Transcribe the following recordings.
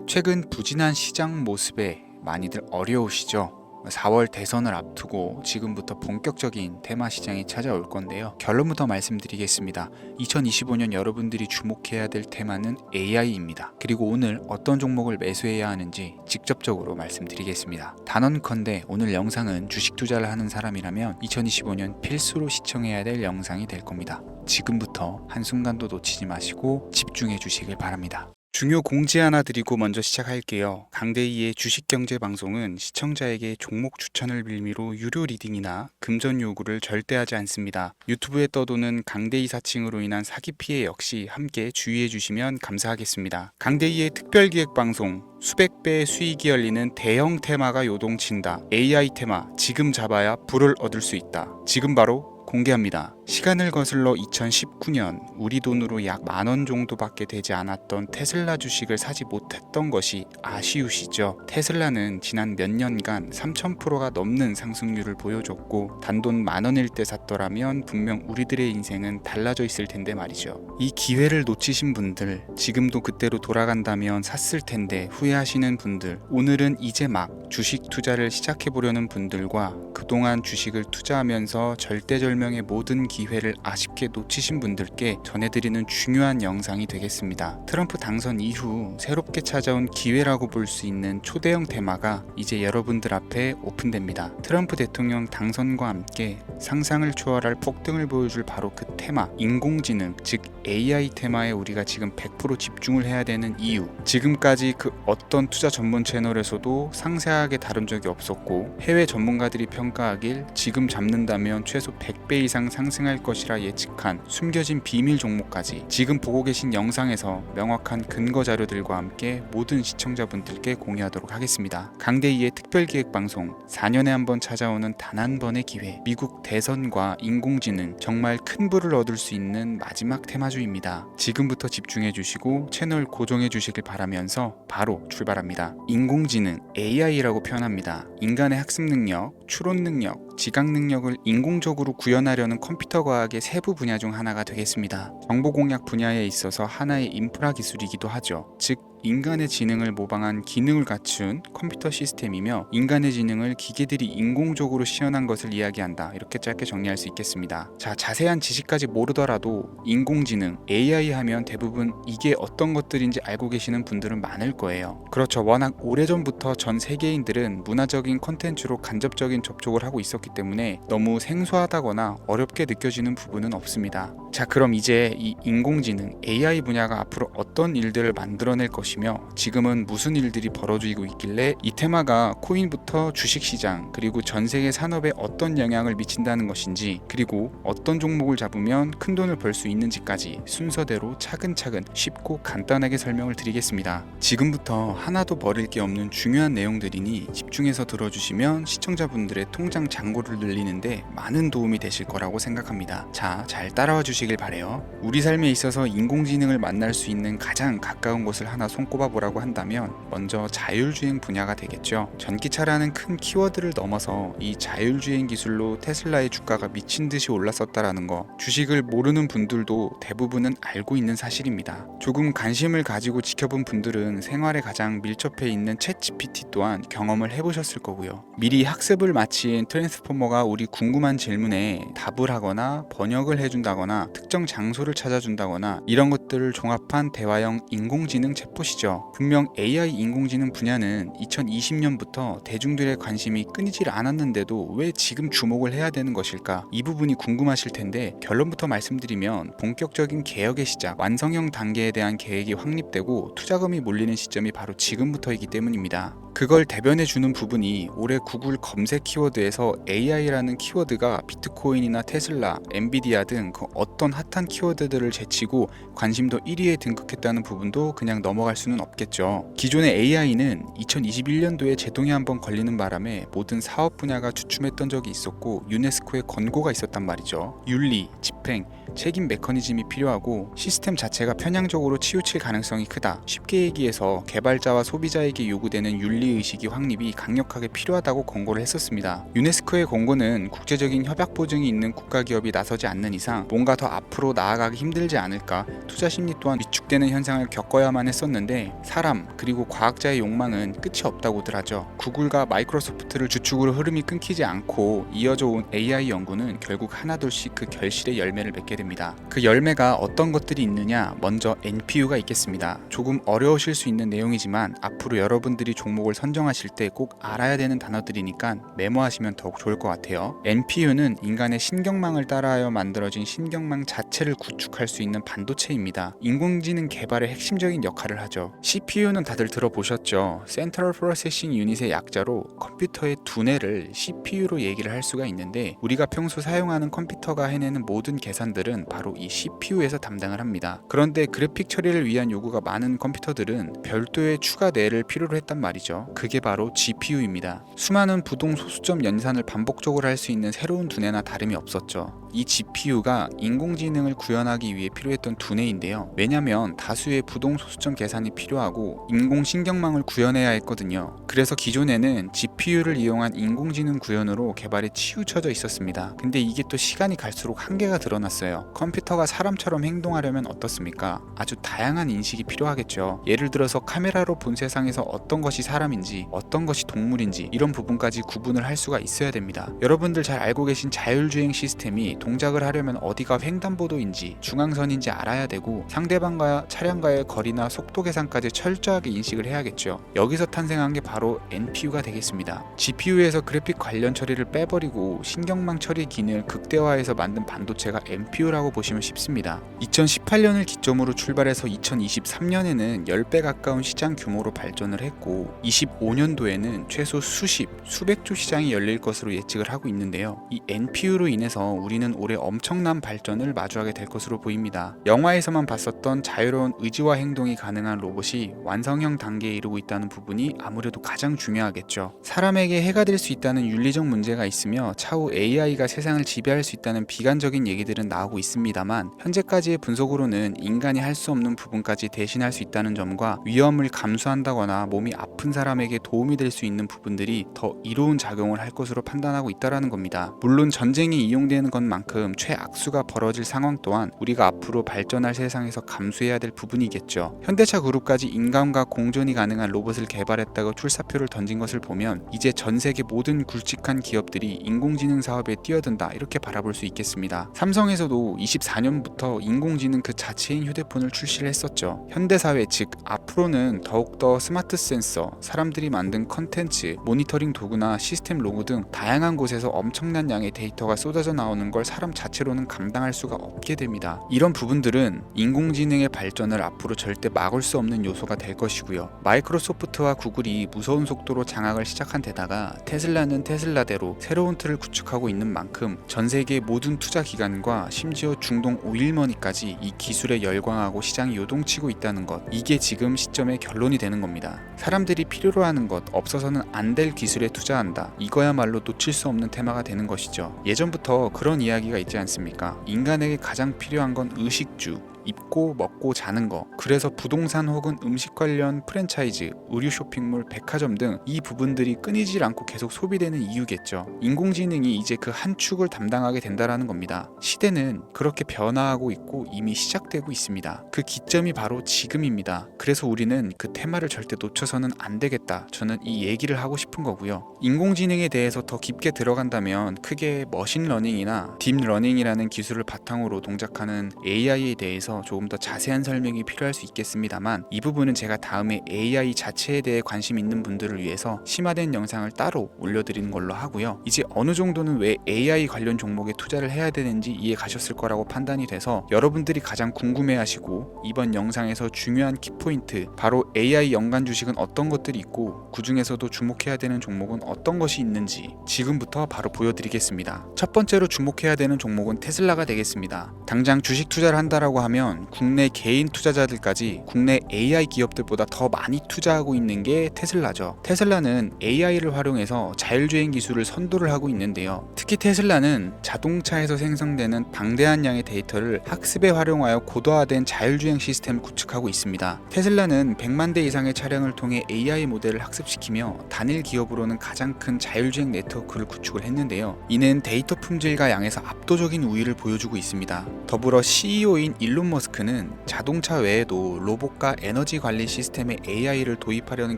최근 부진한 시장 모습에 많이들 어려우시죠? 4월 대선을 앞두고 지금부터 본격적인 테마 시장이 찾아올 건데요. 결론부터 말씀드리겠습니다. 2025년 여러분들이 주목해야 될 테마는 AI입니다. 그리고 오늘 어떤 종목을 매수해야 하는지 직접적으로 말씀드리겠습니다. 단언컨대 오늘 영상은 주식 투자를 하는 사람이라면 2025년 필수로 시청해야 될 영상이 될 겁니다. 지금부터 한순간도 놓치지 마시고 집중해 주시길 바랍니다. 중요 공지 하나 드리고 먼저 시작할게요. 강대희의 주식경제 방송은 시청자에게 종목 추천을 빌미로 유료 리딩이나 금전 요구를 절대 하지 않습니다. 유튜브에 떠도는 강대희 사칭으로 인한 사기 피해 역시 함께 주의해 주시면 감사하겠습니다. 강대희의 특별기획 방송 수백 배의 수익이 열리는 대형 테마가 요동친다. AI 테마 지금 잡아야 불을 얻을 수 있다. 지금 바로 공개합니다. 시간을 거슬러 2019년 우리 돈으로 약 10,000원 정도밖에 되지 않았던 테슬라 주식을 사지 못했던 것이 아쉬우시죠? 테슬라는 지난 몇 년간 3000%가 넘는 상승률을 보여줬고 단돈 10,000원일 때 샀더라면 분명 우리들의 인생은 달라져 있을 텐데 말이죠. 이 기회를 놓치신 분들, 지금도 그때로 돌아간다면 샀을 텐데 후회하시는 분들, 오늘은 이제 막 주식 투자를 시작해보려는 분들과 그동안 주식을 투자하면서 절대절명의 모든 기회를 아쉽게 놓치신 분들께 전해드리는 중요한 영상이 되겠습니다. 트럼프 당선 이후 새롭게 찾아온 기회라고 볼 수 있는 초대형 테마가 이제 여러분들 앞에 오픈됩니다. 트럼프 대통령 당선과 함께 상상을 초월할 폭등을 보여줄 바로 그 테마, 인공지능, 즉 AI 테마에 우리가 지금 100% 집중을 해야 되는 이유, 지금까지 그 어떤 투자 전문 채널에서도 상세하게 다룬 적이 없었고 해외 전문가들이 평가하길 지금 잡는다면 최소 100배 이상 상승할 것이라 예측한 숨겨진 비밀 종목까지 지금 보고 계신 영상에서 명확한 근거 자료들과 함께 모든 시청자분들께 공유하도록 하겠습니다. 강대희의 특별기획 방송 4년에 한 번 찾아오는 단 한 번의 기회, 미국 대선과 인공지능, 정말 큰 부를 얻을 수 있는 마지막 테마주입니다. 지금부터 집중해 주시고 채널 고정해 주시길 바라면서 바로 출발합니다. 인공지능, AI라고 표현합니다. 인간의 학습 능력, 추론 능력, 지각 능력을 인공적으로 구현하려는 컴퓨터 과학의 세부 분야 중 하나가 되겠습니다. 정보 공략 분야에 있어서 하나의 인프라 기술이기도 하죠. 즉 인간의 지능을 모방한 기능을 갖춘 컴퓨터 시스템이며 인간의 지능을 기계들이 인공적으로 시연한 것을 이야기한다. 이렇게 짧게 정리할 수 있겠습니다. 자, 자세한 지식까지 모르더라도 인공지능, AI 하면 대부분 이게 어떤 것들인지 알고 계시는 분들은 많을 거예요. 그렇죠. 워낙 오래전부터 전 세계인들은 문화적인 콘텐츠로 간접적인 접촉을 하고 있었기 때문에 너무 생소하다거나 어렵게 느껴지는 부분은 없습니다. 자, 그럼 이제 이 인공지능, AI 분야가 앞으로 어떤 일들을 만들어낼 것이며 지금은 무슨 일들이 벌어지고 있길래 이 테마가 코인부터 주식시장 그리고 전 세계 산업에 어떤 영향을 미친다는 것인지, 그리고 어떤 종목을 잡으면 큰 돈을 벌 수 있는지까지 순서대로 차근차근 쉽고 간단하게 설명을 드리겠습니다. 지금부터 하나도 버릴 게 없는 중요한 내용들이니 집중해서 들어주시면 시청자분들의 통장 잔고를 늘리는데 많은 도움이 되실 거라고 생각합니다. 자, 잘 따라와 주시길 바래요. 우리 삶에 있어서 인공지능을 만날 수 있는 가장 가까운 곳을 하나 손꼽아 보라고 한다면 먼저 자율주행 분야가 되겠죠. 전기차라는 큰 키워드를 넘어서 이 자율주행 기술로 테슬라의 주가가 미친 듯이 올랐었다라는 거, 주식을 모르는 분들도 대부분은 알고 있는 사실입니다. 조금 관심을 가지고 지켜본 분들은 생활에 가장 밀접해 있는 챗GPT 또한 경험을 해보셨을 거고요. 미리 학습을 마친 트랜스포머가 우리 궁금한 질문에 답을 하거나 번역을 해준다거나 특정 장소를 찾아준다거나 이런 것들을 종합한 대화형 인공지능 챗봇이죠. 분명 AI 인공지능 분야는 2020년부터 대중들의 관심이 끊이질 않았는데도 왜 지금 주목을 해야 되는 것일까? 이 부분이 궁금하실 텐데 결론부터 말씀드리면 본격적인 개혁의 시작, 완성형 단계에 대한 계획이 확립되고 투자금이 몰리는 시점이 바로 지금부터이기 때문입니다. 그걸 대변해주는 부분이 올해 구글 검색 키워드에서 AI라는 키워드가 비트코인이나 테슬라, 엔비디아 등 그 어떤 핫한 키워드들을 제치고 관심도 1위에 등극했다는 부분도 그냥 넘어갈 수는 없겠죠. 기존의 AI는 2021년도에 제동이 한번 걸리는 바람에 모든 사업 분야가 주춤했던 적이 있었고 유네스코의 권고가 있었단 말이죠. 윤리, 집행, 책임 메커니즘이 필요하고 시스템 자체가 편향적으로 치우칠 가능성이 크다. 쉽게 얘기해서 개발자와 소비자에게 요구되는 윤리의식이 확립이 강력하게 필요하다고 권고를 했었습니다. 유네스코의 권고는 국제적인 협약 보증이 있는 국가기업이 나서지 않는 이상 뭔가 더 앞으로 나아가기 힘들지 않을까, 투자 심리 또한 위축되는 현상을 겪어야만 했었는데 사람 그리고 과학자의 욕망은 끝이 없다고들 하죠. 구글과 마이크로소프트를 주축으로 흐름이 끊기지 않고 이어져 온 AI 연구는 결국 하나둘씩 그 결실의 열매를 맺게 됩니다. 그 열매가 어떤 것들이 있느냐, 먼저 NPU가 있겠습니다. 조금 어려우실 수 있는 내용이지만 앞으로 여러분들이 종목을 선정하실 때 꼭 알아야 되는 단어들이니까 메모하시면 더욱 좋을 것 같아요. NPU는 인간의 신경망을 따라하여 만들어진 신경망 자체를 구축할 수 있는 반도체입니다. 인공지능 개발의 핵심적인 역할을 하죠. CPU는 다들 들어보셨죠? Central Processing Unit의 약자로 컴퓨터의 두뇌를 CPU로 얘기를 할 수가 있는데 우리가 평소 사용하는 컴퓨터가 해내는 모든 계산들은 바로 이 CPU에서 담당을 합니다. 그런데 그래픽 처리를 위한 요구가 많은 컴퓨터들은 별도의 추가 뇌를 필요로 했단 말이죠. 그게 바로 GPU입니다. 수많은 부동 소수점 연산을 반복적으로 할 수 있는 새로운 두뇌나 다름이 없었죠. 이 GPU가 인공지능을 구현하기 위해 필요했던 두뇌인데요. 왜냐면 다수의 부동 소수점 계산이 필요하고 인공신경망을 구현해야 했거든요. 그래서 기존에는 GPU를 이용한 인공지능 구현으로 개발에 치우쳐져 있었습니다. 근데 이게 또 시간이 갈수록 한계가 드러났어요. 컴퓨터가 사람처럼 행동하려면 어떻습니까? 아주 다양한 인식이 필요하겠죠. 예를 들어서 카메라로 본 세상에서 어떤 것이 사람인지 어떤 것이 동물인지 이런 부분까지 구분을 할 수가 있어야 됩니다. 여러분들 잘 알고 계신 자율주행 시스템이 동작을 하려면 어디가 횡단보도인지 중앙선인지 알아야 되고 상대방과 차량과의 거리나 속도 계산까지 철저하게 인식을 해야겠죠. 여기서 탄생한 게 바로 NPU가 되겠습니다. GPU에서 그래픽 관련 처리를 빼버리고 신경망 처리 기능을 극대화해서 만든 반도체가 NPU라고 보시면 쉽습니다. 2018년을 기점으로 출발해서 2023년에는 10배 가까운 시장 규모로 발전을 했고 25년도에는 최소 수백조 시장이 열릴 것으로 예측을 하고 있는데요. 이 NPU로 인해서 우리는 올해 엄청난 발전을 마주하게 될 것으로 보입니다. 영화에서만 봤었던 자유로운 의지와 행동이 가능한 로봇이 완성형 단계에 이르고 있다는 부분이 아무래도 가장 중요하겠죠. 사람에게 해가 될 수 있다는 윤리적 문제가 있으며 차후 AI가 세상을 지배할 수 있다는 비관적인 얘기들은 나오고 있습니다만 현재까지의 분석으로는 인간이 할 수 없는 부분까지 대신할 수 있다는 점과 위험을 감수한다거나 몸이 아픈 사람에게 도움이 될 수 있는 부분들이 더 이로운 작용을 할 것으로 판단하고 있다는 겁니다. 물론 전쟁에 이용되는 것만큼 최악수가 벌어질 상황 또한 우리가 앞으로 발전할 세상에서 감수해야 될 부분이겠죠. 현대차 그룹까지 인간과 공존이 가능한 로봇을 개발했다고 출사표를 던진 것을 보면 이제 전 세계 모든 굵직한 기업들이 인공지능 사업에 뛰어든다 이렇게 바라볼 수 있겠습니다. 삼성에서도 24년부터 인공지능 그 자체인 휴대폰을 출시를 했었죠. 현대사회 즉 앞으로는 더욱더 스마트 센서, 사람들이 만든 컨텐츠, 모니터링 도구나 시스템 로고 등 다양한 곳에서 엄청난 양의 데이터가 쏟아져 나오는 걸 사람 자체로는 감당할 수가 없게 됩니다. 이런 부분들은 인공지능의 발전을 앞으로 절대 막을 수 없는 요소가 될 것이고요. 마이크로소프트와 구글이 무서운 속도로 장악을 시작한 데다가 테슬라는 테슬라대로 새로운 틀을 구축하고 있는 만큼 전 세계 모든 투자 기관과 심지어 중동 오일머니까지 이 기술에 열광하고 시장이 요동치고 있다는 것, 이게 지금 시점의 결론이 되는 겁니다. 사람들이 필요로 하는 것, 없어서는 안 될 기술에 투자한다. 이거야말로 놓칠 수 없는 테마가 되는 것이죠. 예전부터 그런 이야기가 있지 않습니까? 인간에게 가장 필요한 건 의식주, 입고 먹고 자는 거. 그래서 부동산 혹은 음식 관련 프랜차이즈, 의류 쇼핑몰, 백화점 등 이 부분들이 끊이질 않고 계속 소비되는 이유겠죠. 인공지능이 이제 그 한 축을 담당하게 된다라는 겁니다. 시대는 그렇게 변화하고 있고 이미 시작되고 있습니다. 그 기점이 바로 지금입니다. 그래서 우리는 그 테마를 절대 놓쳐서는 안 되겠다. 저는 이 얘기를 하고 싶은 거고요. 인공지능에 대해서 더 깊게 들어간다면 크게 머신러닝이나 딥러닝이라는 기술을 바탕으로 동작하는 AI에 대해서 조금 더 자세한 설명이 필요할 수 있겠습니다만 이 부분은 제가 다음에 AI 자체에 대해 관심 있는 분들을 위해서 심화된 영상을 따로 올려드리는 걸로 하고요. 이제 어느 정도는 왜 AI 관련 종목에 투자를 해야 되는지 이해 가셨을 거라고 판단이 돼서 여러분들이 가장 궁금해하시고 이번 영상에서 중요한 키포인트, 바로 AI 연관 주식은 어떤 것들이 있고 그 중에서도 주목해야 되는 종목은 어떤 것이 있는지 지금부터 바로 보여드리겠습니다. 첫 번째로 주목해야 되는 종목은 테슬라가 되겠습니다. 당장 주식 투자를 한다라고 하면 보면 국내 개인 투자자들까지 국내 AI 기업들보다 더 많이 투자하고 있는 게 테슬라죠. 테슬라는 AI를 활용해서 자율주행 기술을 선도를 하고 있는데요. 특히 테슬라는 자동차에서 생성되는 방대한 양의 데이터를 학습에 활용하여 고도화된 자율주행 시스템을 구축하고 있습니다. 테슬라는 100만 대 이상의 차량을 통해 AI 모델을 학습시키며 단일 기업으로는 가장 큰 자율주행 네트워크를 구축을 했는데요. 이는 데이터 품질과 양에서 압도적인 우위를 보여주고 있습니다. 더불어 CEO인 일론 머스크는 자동차 외에도 로봇과 에너지 관리 시스템에 AI를 도입하려는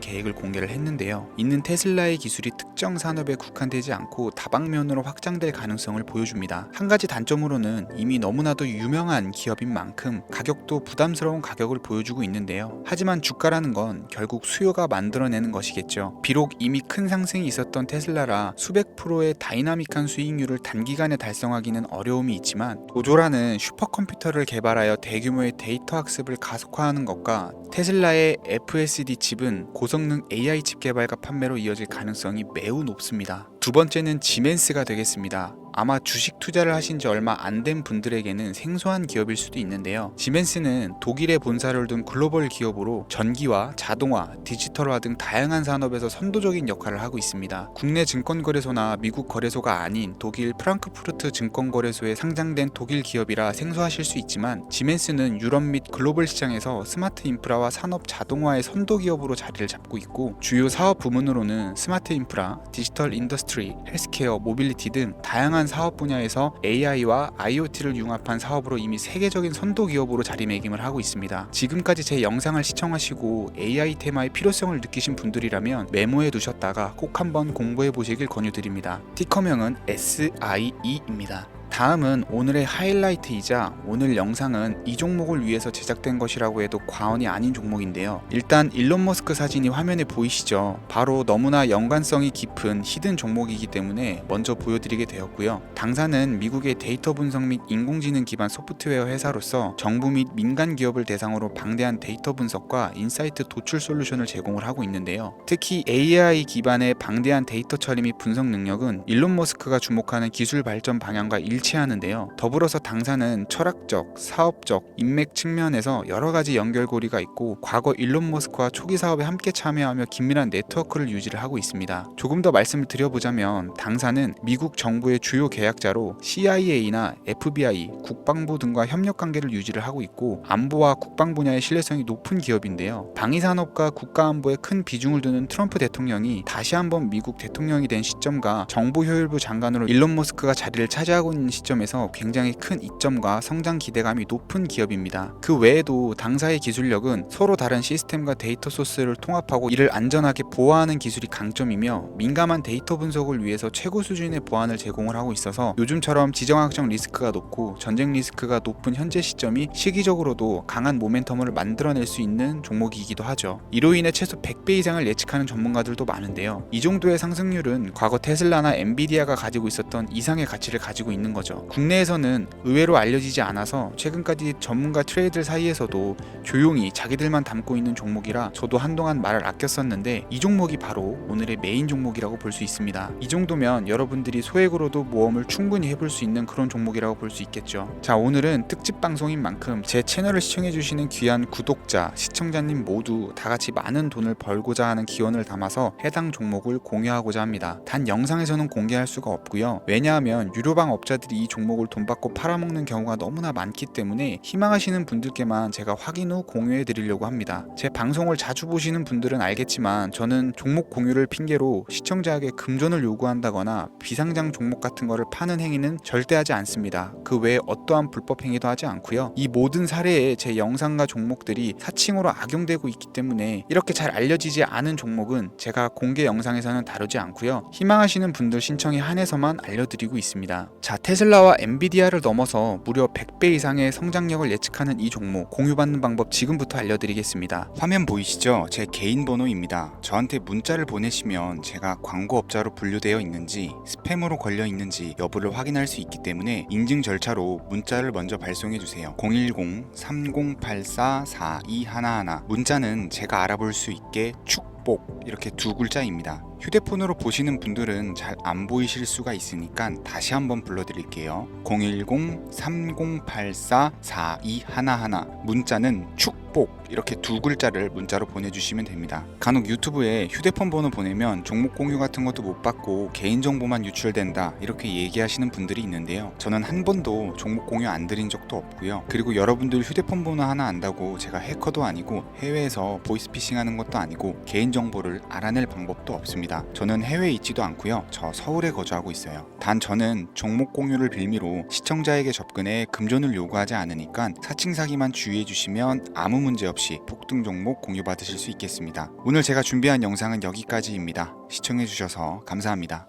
계획을 공개를 했는데요. 이는 테슬라의 기술이 특정 산업에 국한되지 않고 다방면으로 확장될 가능성을 보여줍니다. 한 가지 단점으로는 이미 너무나도 유명한 기업인 만큼 가격도 부담스러운 가격을 보여주고 있는데요. 하지만 주가라는 건 결국 수요가 만들어내는 것이겠죠. 비록 이미 큰 상승이 있었던 테슬라라 수백 프로의 다이나믹한 수익률을 단기간에 달성하기는 어려움이 있지만 도조라는 슈퍼컴퓨터를 개발하여 대규모의 데이터 학습을 가속화하는 것과 테슬라의 FSD 칩은 고성능 AI 칩 개발과 판매로 이어질 가능성이 매우 높습니다. 두 번째는 지멘스가 되겠습니다. 아마 주식 투자를 하신 지 얼마 안 된 분들에게는 생소한 기업일 수도 있는데요. 지멘스는 독일에 본사를 둔 글로벌 기업으로 전기와 자동화, 디지털화 등 다양한 산업에서 선도적인 역할을 하고 있습니다. 국내 증권거래소나 미국 거래소가 아닌 독일 프랑크푸르트 증권거래소에 상장된 독일 기업이라 생소하실 수 있지만 지멘스는 유럽 및 글로벌 시장에서 스마트 인프라와 산업 자동화의 선도 기업으로 자리를 잡고 있고 주요 사업 부문으로는 스마트 인프라, 디지털 인더스트리, 헬스케어, 모빌리티 등 다양한 사업 분야에서 AI와 IoT를 융합한 사업으로 이미 세계적인 선도 기업으로 자리매김을 하고 있습니다. 지금까지 제 영상을 시청하시고 AI 테마의 필요성을 느끼신 분들이라면 메모해 두셨다가 꼭 한번 공부해 보시길 권유드립니다. 티커명은 SIE입니다. 다음은 오늘의 하이라이트이자 오늘 영상은 이 종목을 위해서 제작된 것이라고 해도 과언이 아닌 종목인데요. 일단 일론 머스크 사진이 화면에 보이시죠? 바로 너무나 연관성이 깊은 히든 종목이기 때문에 먼저 보여드리게 되었고요. 당사는 미국의 데이터 분석 및 인공지능 기반 소프트웨어 회사로서 정부 및 민간 기업을 대상으로 방대한 데이터 분석과 인사이트 도출 솔루션을 제공을 하고 있는데요. 특히 AI 기반의 방대한 데이터 처리 및 분석 능력은 일론 머스크가 주목하는 기술 발전 방향과 일치하는데요. 더불어서 당사는 철학적, 사업적, 인맥 측면에서 여러 가지 연결고리가 있고 과거 일론 머스크와 초기 사업에 함께 참여하며 긴밀한 네트워크를 유지를 하고 있습니다. 조금 더 말씀을 드려보자면 당사는 미국 정부의 주요 계약자로 CIA나 FBI, 국방부 등과 협력 관계를 유지를 하고 있고 안보와 국방 분야의 신뢰성이 높은 기업인데요. 방위산업과 국가안보에 큰 비중을 두는 트럼프 대통령이 다시 한번 미국 대통령이 된 시점과 정보효율부 장관으로 일론 머스크가 자리를 차지하고 있는 시점에서 굉장히 큰 이점과 성장 기대감이 높은 기업입니다. 그 외에도 당사의 기술력은 서로 다른 시스템과 데이터 소스를 통합하고 이를 안전하게 보호하는 기술이 강점이며 민감한 데이터 분석을 위해서 최고 수준의 보안을 제공을 하고 있어서 요즘처럼 지정학적 리스크가 높고 전쟁 리스크가 높은 현재 시점이 시기적으로도 강한 모멘텀을 만들어낼 수 있는 종목이기도 하죠. 이로 인해 최소 100배 이상을 예측하는 전문가들도 많은데요. 이 정도의 상승률은 과거 테슬라나 엔비디아가 가지고 있었던 이상의 가치를 가지고 있는 거죠. 국내에서는 의외로 알려지지 않아서 최근까지 전문가 트레이더 사이에서도 조용히 자기들만 담고 있는 종목이라 저도 한동안 말을 아꼈었는데 이 종목이 바로 오늘의 메인 종목이라고 볼 수 있습니다. 이 정도면 여러분들이 소액으로도 모험을 충분히 해볼 수 있는 그런 종목이라고 볼 수 있겠죠. 자, 오늘은 특집 방송인 만큼 제 채널을 시청해주시는 귀한 구독자, 시청자님 모두 다같이 많은 돈을 벌고자 하는 기원을 담아서 해당 종목을 공유하고자 합니다. 단 영상에서는 공개할 수가 없고요. 왜냐하면 유료방 업자들이 이 종목을 돈 받고 팔아먹는 경우가 너무나 많기 때문에 희망하시는 분들께만 제가 확인 후 공유해 드리려고 합니다. 제 방송을 자주 보시는 분들은 알겠지만 저는 종목 공유를 핑계로 시청자에게 금전을 요구한다거나 비상장 종목 같은 거를 파는 행위는 절대 하지 않습니다. 그 외에 어떠한 불법 행위도 하지 않고요. 이 모든 사례에 제 영상과 종목들이 사칭으로 악용되고 있기 때문에 이렇게 잘 알려지지 않은 종목은 제가 공개 영상에서는 다루지 않고요. 희망하시는 분들 신청에 한해서만 알려드리고 있습니다. 자, 테슬라와 엔비디아를 넘어서 무려 100배 이상의 성장력을 예측하는 이 종목 공유받는 방법 지금부터 알려드리겠습니다. 화면 보이시죠? 제 개인 번호입니다. 저한테 문자를 보내시면 제가 광고업자로 분류되어 있는지 스팸으로 걸려 있는지 여부를 확인할 수 있기 때문에 인증 절차로 문자를 먼저 발송해주세요. 010-3084-4211 문자는 제가 알아볼 수 있게 축복 이렇게 두 글자입니다. 휴대폰으로 보시는 분들은 잘 안 보이실 수가 있으니까 다시 한번 불러드릴게요. 010-3084-4211 문자는 축복 이렇게 두 글자를 문자로 보내주시면 됩니다. 간혹 유튜브에 휴대폰 번호 보내면 종목 공유 같은 것도 못 받고 개인정보만 유출된다 이렇게 얘기하시는 분들이 있는데요. 저는 한 번도 종목 공유 안 드린 적도 없고요. 그리고 여러분들 휴대폰 번호 하나 안다고 제가 해커도 아니고 해외에서 보이스피싱 하는 것도 아니고 개인정보를 알아낼 방법도 없습니다. 저는 해외에 있지도 않고요. 저 서울에 거주하고 있어요. 단 저는 종목 공유를 빌미로 시청자에게 접근해 금전을 요구하지 않으니까 사칭 사기만 주의해 주시면 아무 문제 없이 폭등 종목 공유 받으실 수 있겠습니다. 오늘 제가 준비한 영상은 여기까지입니다. 시청해 주셔서 감사합니다.